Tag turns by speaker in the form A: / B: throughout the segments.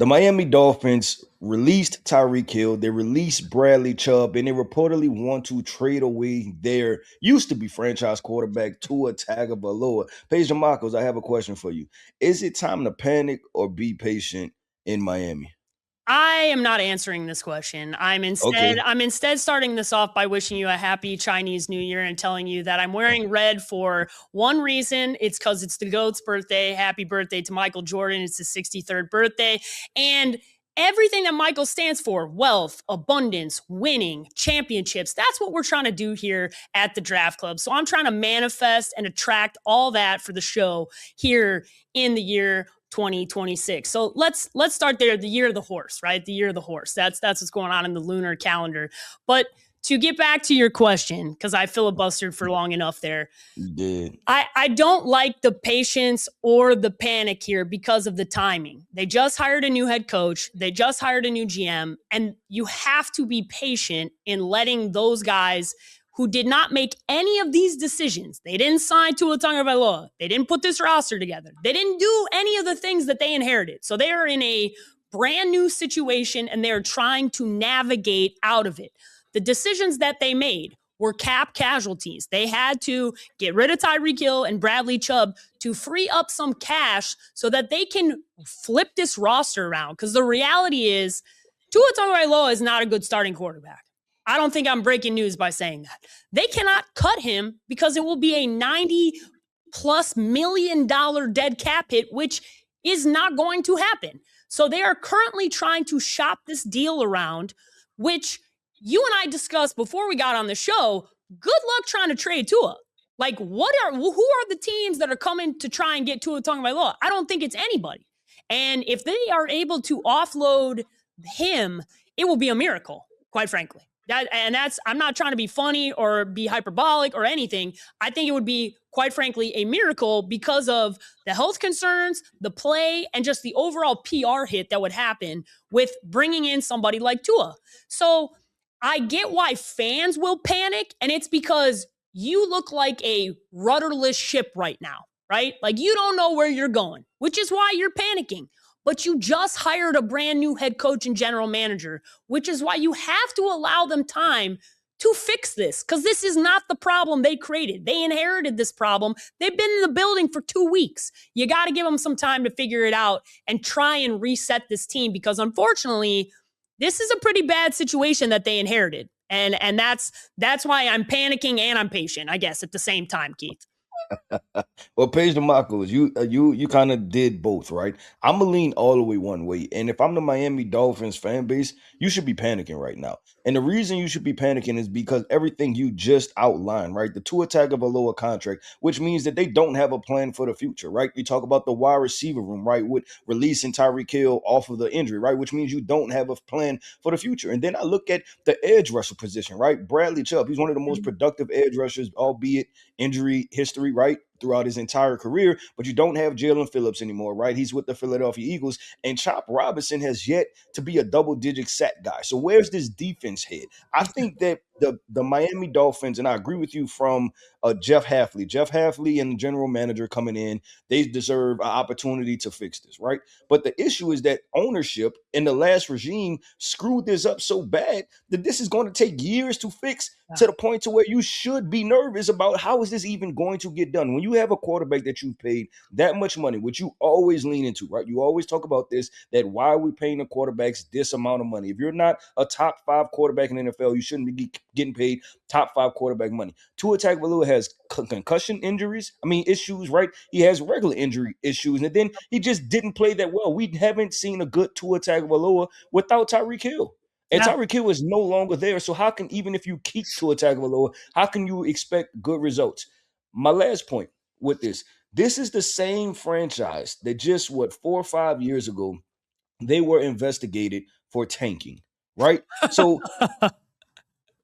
A: The Miami Dolphins released Tyreek Hill, they released Bradley Chubb, and they reportedly want to trade away their used to be franchise quarterback Tua Tagovailoa. Paige Dimakos, I have a question for you. Is it time to panic or be patient in Miami?
B: I am not answering this question.
A: Okay.
B: I'm instead starting this off by wishing you a happy Chinese New Year and telling you that I'm wearing red for one reason. It's because it's the GOAT's birthday. Happy birthday to Michael Jordan. It's his 63rd birthday. And everything that Michael stands for, wealth, abundance, winning, championships, that's what we're trying to do here at the Draft Club. So I'm trying to manifest and attract all that for the show here in the year 2026. So let's start there. The year of the horse, right? The year of the horse. That's what's going on in the lunar calendar. But to get back to your question, because I filibustered for long enough there,
A: You did.
B: I don't like the patience or the panic here because of the timing. They just hired a new head coach. They just hired a new GM, and you have to be patient in letting those guys who did not make any of these decisions. They didn't sign Tua Tagovailoa. They didn't put this roster together. They didn't do any of the things that they inherited. So they are in a brand new situation and they're trying to navigate out of it. The decisions that they made were cap casualties. They had to get rid of Tyreek Hill and Bradley Chubb to free up some cash so that they can flip this roster around. Because the reality is, Tua Tagovailoa is not a good starting quarterback. I don't think I'm breaking news by saying that. They cannot cut him because it will be a $90+ million dead cap hit, which is not going to happen. So they are currently trying to shop this deal around, which you and I discussed before we got on the show. Good luck trying to trade Tua. Like, who are the teams that are coming to try and get Tua Tagovailoa? I don't think it's anybody. And if they are able to offload him, it will be a miracle, quite frankly. I'm not trying to be funny or be hyperbolic or anything. I think it would be, quite frankly, a miracle because of the health concerns, the play, and just the overall PR hit that would happen with bringing in somebody like Tua. So I get why fans will panic, and it's because you look like a rudderless ship right now, right? Like you don't know where you're going, which is why you're panicking. But you just hired a brand new head coach and general manager, which is why you have to allow them time to fix this, because this is not the problem they created. They inherited this problem. They've been in the building for 2 weeks. You got to give them some time to figure it out and try and reset this team, because unfortunately, this is a pretty bad situation that they inherited. And that's why I'm panicking and I'm patient, I guess, at the same time, Keith.
A: Well, Paige Dimakos, you kind of did both, right? I'm gonna lean all the way one way, and if I'm the Miami Dolphins fan base, you should be panicking right now. And the reason you should be panicking is because everything you just outlined, right? The Tua Tagovailoa contract, which means that they don't have a plan for the future, right? We talk about the wide receiver room, right, with releasing Tyreek Hill off of the injury, right, which means you don't have a plan for the future. And then I look at the edge rusher position, right? Bradley Chubb, he's one of the most productive edge rushers, albeit injury history, right, throughout his entire career, but you don't have Jalen Phillips anymore, right? He's with the Philadelphia Eagles, and Chop Robinson has yet to be a double-digit sack guy. So where's this defense head? I think that the Miami Dolphins, and I agree with you from Jeff Halfley and the general manager coming in, they deserve an opportunity to fix this, right? But the issue is that ownership in the last regime screwed this up so bad that this is going to take years to fix, to the point to where you should be nervous about how is this even going to get done. When you have a quarterback that you've paid that much money, which you always lean into, right? You always talk about this, that why are we paying the quarterbacks this amount of money? If you're not a top 5 quarterback in the NFL, you shouldn't be getting paid top 5 quarterback money. Tua Tagovailoa has concussion issues, right? He has regular injury issues, and then he just didn't play that well. We haven't seen a good Tua Tagovailoa without Tyreek Hill. And
B: Yeah.
A: Tyreek Hill is no longer there. So how can, even if you keep Tua Tagovailoa, how can you expect good results? My last point with this is the same franchise that just 4 or 5 years ago, they were investigated for tanking, right? So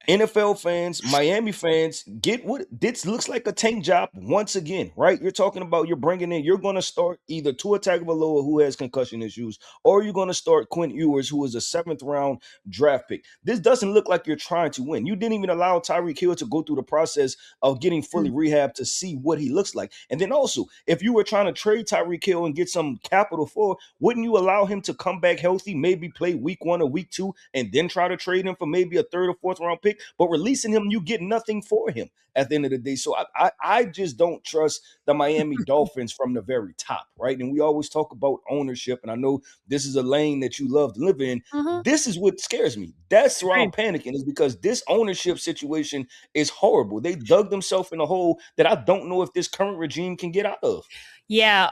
A: NFL fans, Miami fans, get what this looks like a tank job once again, right? You're talking about you're going to start either Tua Tagovailoa, who has concussion issues, or you're going to start Quinn Ewers, who is a seventh round draft pick. This doesn't look like you're trying to win. You didn't even allow Tyreek Hill to go through the process of getting fully rehabbed to see what he looks like. And then also, if you were trying to trade Tyreek Hill and get some capital for, wouldn't you allow him to come back healthy, maybe play week 1 or week 2, and then try to trade him for maybe a third or fourth round pick? But releasing him, you get nothing for him at the end of the day. So I just don't trust the Miami Dolphins from the very top, right? And we always talk about ownership, and I know this is a lane that you love to live in.
B: Mm-hmm.
A: This is what scares me. That's why I'm
B: Agreed.
A: panicking, is because this ownership situation is horrible. They dug themselves in a hole that I don't know if this current regime can get out of.
B: Yeah,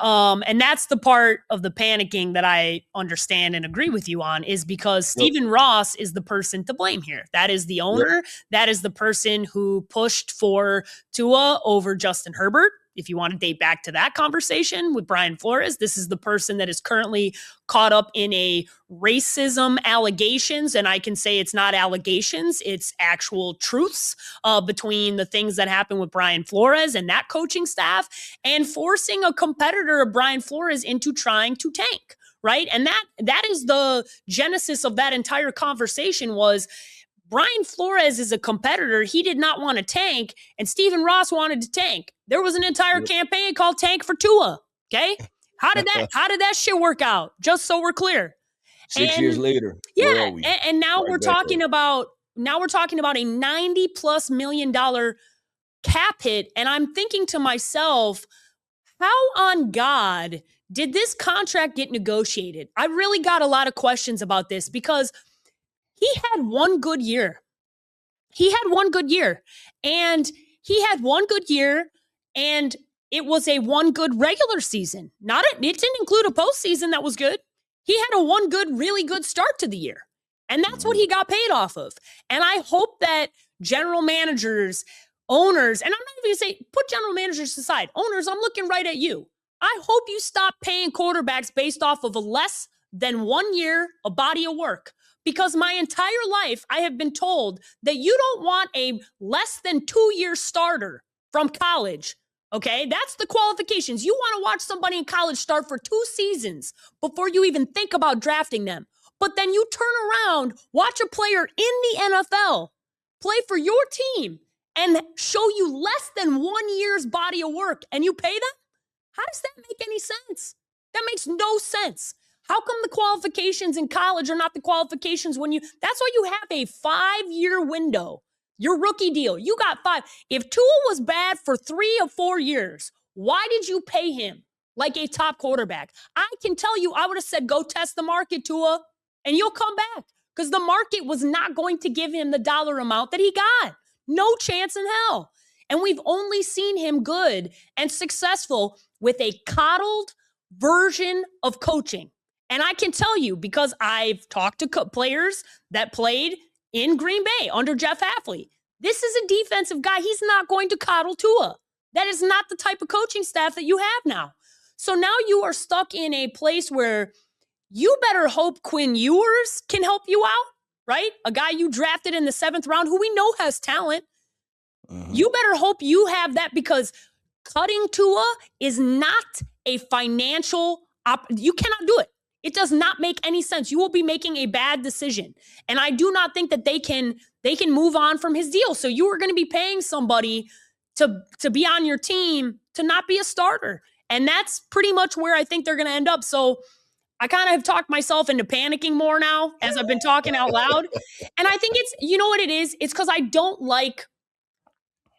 B: and that's the part of the panicking that I understand and agree with you on, is because
A: Yep.
B: Stephen Ross is the person to blame here. That is the
A: Yep.
B: owner. That is the person who pushed for Tua over Justin Herbert. If you want to date back to that conversation with Brian Flores, this is the person that is currently caught up in a racism allegations. And I can say it's not allegations, it's actual truths between the things that happened with Brian Flores and that coaching staff, and forcing a competitor of Brian Flores into trying to tank, right? And that is the genesis of that entire conversation. Was Brian Flores is a competitor. He did not want to tank, and Stephen Ross wanted to tank. There was an entire
A: Yep.
B: campaign called Tank for Tua. Okay. How did that shit work out? Just so we're clear.
A: 6 years
B: And
A: later, where
B: yeah,
A: are we?
B: and now
A: Right
B: we're
A: back
B: talking
A: up.
B: about a $90+ million cap hit. And I'm thinking to myself, how on God did this contract get negotiated? I really got a lot of questions about this, because he had one good year. He had one good year. And he had one good year, and it was a one good regular season. It didn't include a postseason that was good. He had a one good, really good start to the year. And that's what he got paid off of. And I hope that general managers, owners, and I'm not even gonna say put general managers aside. Owners, I'm looking right at you. I hope you stop paying quarterbacks based off of a less than 1 year, a body of work. Because my entire life, I have been told that you don't want a less than 2-year starter from college. Okay, that's the qualifications. You want to watch somebody in college start for 2 seasons before you even think about drafting them. But then you turn around, watch a player in the NFL play for your team and show you less than 1 year's body of work, and you pay them? How does that make any sense? That makes no sense. How come the qualifications in college are not the qualifications when that's why you have a 5-year window. Your rookie deal, you got 5. If Tua was bad for 3 or 4 years, why did you pay him like a top quarterback? I can tell you, I would have said, go test the market, Tua, and you'll come back, because the market was not going to give him the dollar amount that he got. No chance in hell. And we've only seen him good and successful with a coddled version of coaching. And I can tell you, because I've talked to players that played in Green Bay under Jeff Hafley, this is a defensive guy. He's not going to coddle Tua. That is not the type of coaching staff that you have now. So now you are stuck in a place where you better hope Quinn Ewers can help you out, right? A guy you drafted in the 7th round who we know has talent. You better hope you have that, because cutting Tua is not a financial you cannot do it. It does not make any sense. You will be making a bad decision. And I do not think that they can move on from his deal. So you are going to be paying somebody to be on your team to not be a starter. And that's pretty much where I think they're going to end up. So I kind of have talked myself into panicking more now as I've been talking out loud. And I think it's, you know what it is? It's because I don't like,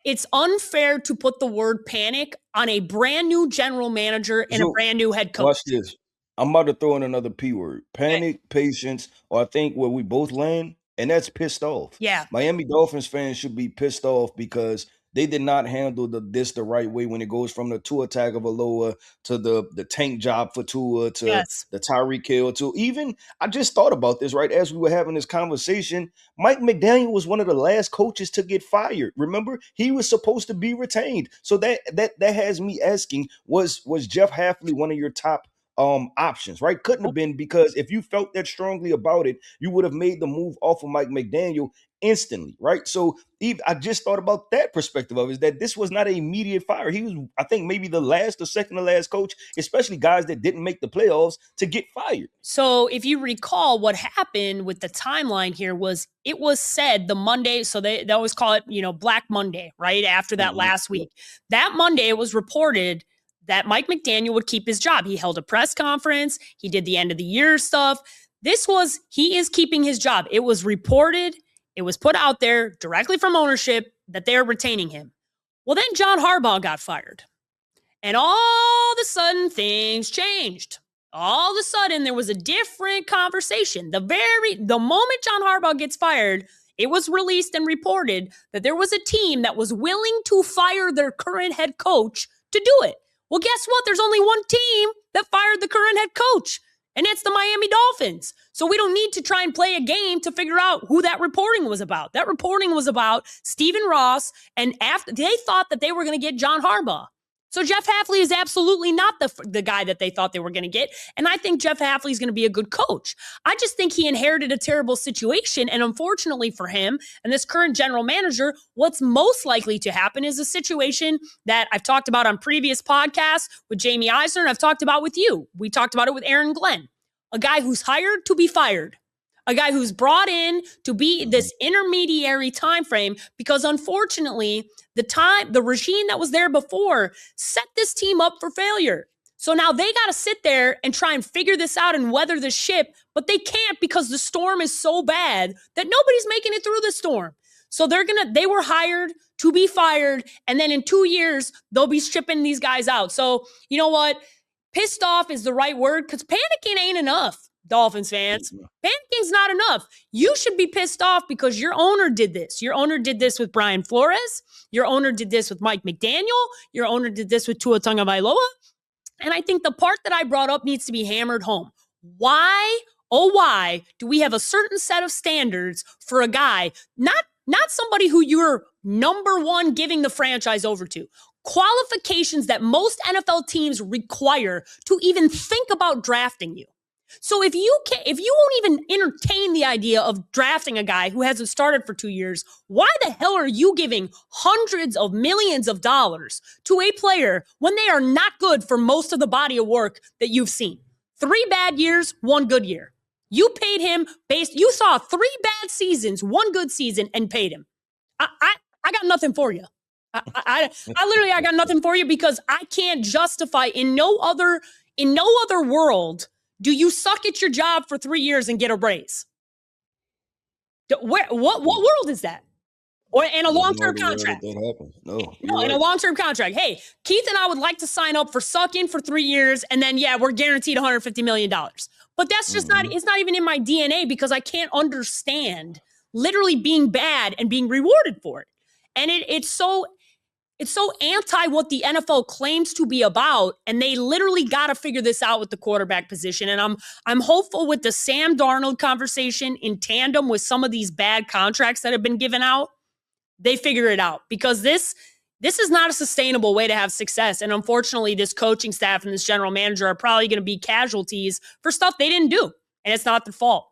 B: it's unfair to put the word panic on a brand new general manager and a brand new head coach.
A: Watch this. I'm about to throw in another P word.
B: Okay.
A: Panic, patience, or I think where we both land, and that's pissed off.
B: Yeah.
A: Miami Dolphins fans should be pissed off because they did not handle this the right way when it goes from the Tua Tagovailoa to the tank job for Tua to
B: Yes.
A: the Tyreek Hill to even, I just thought about this right as we were having this conversation. Mike McDaniel was one of the last coaches to get fired. Remember, he was supposed to be retained. So that has me asking, was Jeff Hafley one of your top options, right? Couldn't have been, because if you felt that strongly about it, you would have made the move off of Mike McDaniel instantly, right? So I just thought about that perspective of it, is that this was not an immediate fire. He was, I think, maybe the last or second to last coach, especially guys that didn't make the playoffs, to get fired.
B: So if you recall, what happened with the timeline here was, it was said the Monday, so they always call it, Black Monday, right? After that last week. That Monday, it was reported that Mike McDaniel would keep his job. He held a press conference. He did the end of the year stuff. He is keeping his job. It was reported. It was put out there directly from ownership that they're retaining him. Well, then John Harbaugh got fired. And all of a sudden, things changed. All of a sudden, there was a different conversation. The moment John Harbaugh gets fired, it was released and reported that there was a team that was willing to fire their current head coach to do it. Well, guess what? There's only one team that fired the current head coach, and it's the Miami Dolphins. So we don't need to try and play a game to figure out who that reporting was about. That reporting was about Stephen Ross, and after they thought that they were going to get John Harbaugh. So Jeff Hafley is absolutely not the guy that they thought they were going to get. And I think Jeff Hafley is going to be a good coach. I just think he inherited a terrible situation. And unfortunately for him and this current general manager, what's most likely to happen is a situation that I've talked about on previous podcasts with Jamie Eisner, and I've talked about with you. We talked about it with Aaron Glenn, a guy who's hired to be fired. A guy who's brought in to be this intermediary time frame, because unfortunately, the regime that was there before set this team up for failure. So now they got to sit there and try and figure this out and weather the ship, but they can't, because the storm is so bad that nobody's making it through the storm. So they were hired to be fired, and then in 2 years, they'll be stripping these guys out. So you know what? Pissed off is the right word, because panicking ain't enough. Dolphins fans, panicking is not enough. You should be pissed off because your owner did this. Your owner did this with Brian Flores. Your owner did this with Mike McDaniel. Your owner did this with Tua Tagovailoa. And I think the part that I brought up needs to be hammered home. Why, oh why, do we have a certain set of standards for a guy, not somebody who you're number one giving the franchise over to? Qualifications that most NFL teams require to even think about drafting you. So if you won't even entertain the idea of drafting a guy who hasn't started for 2 years, why the hell are you giving hundreds of millions of dollars to a player when they are not good for most of the body of work that you've seen? 3 bad years, 1 good year. You paid him you saw 3 bad seasons, 1 good season, and paid him. I got nothing for you. I literally got nothing for you, because I can't justify in no other world do you suck at your job for 3 years and get a raise? What world is that? Or in a long-term contract? No, in a long-term contract. Hey, Keith and I would like to sign up for sucking for 3 years, and then we're guaranteed $150 million. But that's just it's not even in my DNA, because I can't understand literally being bad and being rewarded for it. And it's so anti what the NFL claims to be about, and they literally got to figure this out with the quarterback position. And I'm hopeful with the Sam Darnold conversation in tandem with some of these bad contracts that have been given out, they figure it out, because this is not a sustainable way to have success. And unfortunately, this coaching staff and this general manager are probably going to be casualties for stuff they didn't do, and it's not their fault.